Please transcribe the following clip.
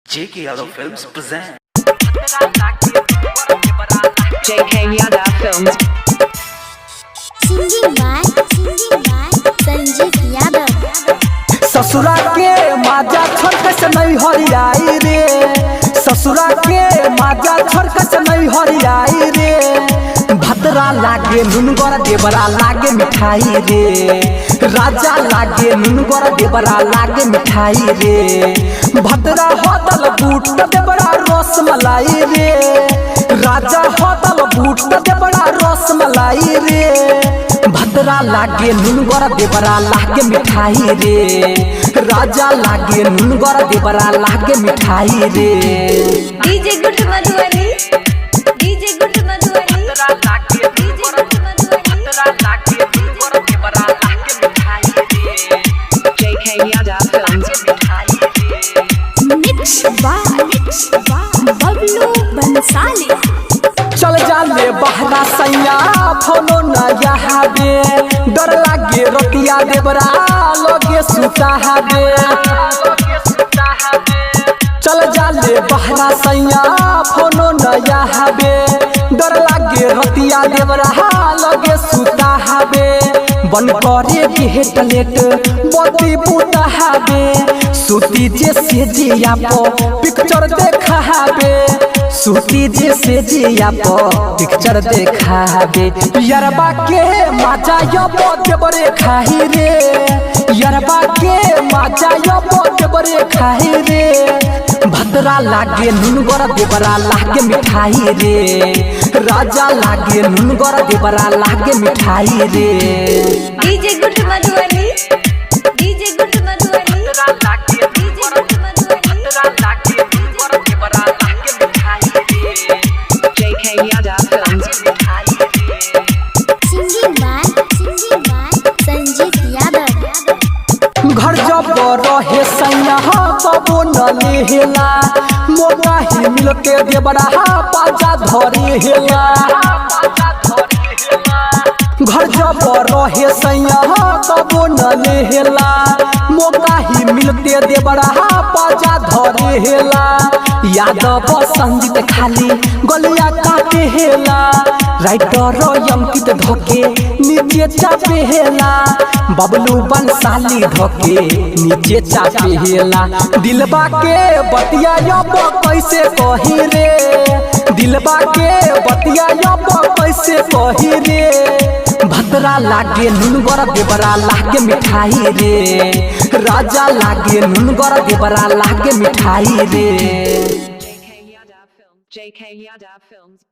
JK Yadav Films present JK Yadav Films. Singing by Sanjeet Yadav. ससुरा के माजा छोड़ से नहीं हरियाई रे, ससुरा के माजा छोड़ से नहीं हरियाई रे। भद्रा लागे नुनगरा देवरा लागे मिठाई रे, राजा लागे नुनगरा देवरा लागे मिठाई रे। भद्रा होतल बूट देवरा रस मलाई रे, राजा होतल बूट देवरा रस मलाई रे। भद्रा लागे नुनगरा देवरा लागे मिठाई रे, राजा लागे नुनगरा देवरा लागे मिठाई रे। DJ good Madhubani, DJ good Madhubani, भद्रा लागे नुनगरा भद्रा लागे नुनगरा देवरा लागे मिठाई रे। JK Yadav Films. Mix by Bablu Bansali. चल जाले बहरा सैया फोनो न यहाबे, डर लागे रोटिया देवरा लगे सुता हाबे। चल जाले बहरा सैया फोनो न यहाबे, डर लागे रोटिया देवरा लगे सुता हाबे। बन करे गेट लेट बत्ती बूटा हाबे, सुती जे से जिया पो पिक्चर देखा हाबे, सुती जैसे जिया पो पिक्चर देखाबे। यरबा के माजा यो बोते बरे खाही रे, यरबा के माजा यो बोते बरे खाही रे। भद्रा लागे नुनगरा देवरा लागे मिठाई रे, राजा लागे नुनगरा देवरा लागे मिठाई रे। DJ good Madhubani, DJ good Madhubani, भद्रा लागे डीजे गुड मधुबनी, भद्रा लागे नुनगरा देवरा लागे मिठाई रे। JK Yadav Films. Singing by Sanjeet Yadav. घर जब रहे सैया कबो न लेहेला, मोगा ही मिलके देवरा पाजा धरे हेला। घर जब रहे सैया कबो न लेहेला, मोगा ही मिलके देवरा पाजा धरे हेला। यादव संजीत खाली गलिया काटे हेला, राइटर अंकित धोके नीचे चापे हेला। बबलू बंसाली धोके नीचे चापे हेला। दिलबा के बतिया अब कैसे कही रे, दिलबा के बतिया अब कैसे कही रे। भद्रा लागे नुनगरा देवरा लागे मिठाई रे, राजा लागे नुनगरा देवरा लागे मिठाई रे। JK Yadav Films.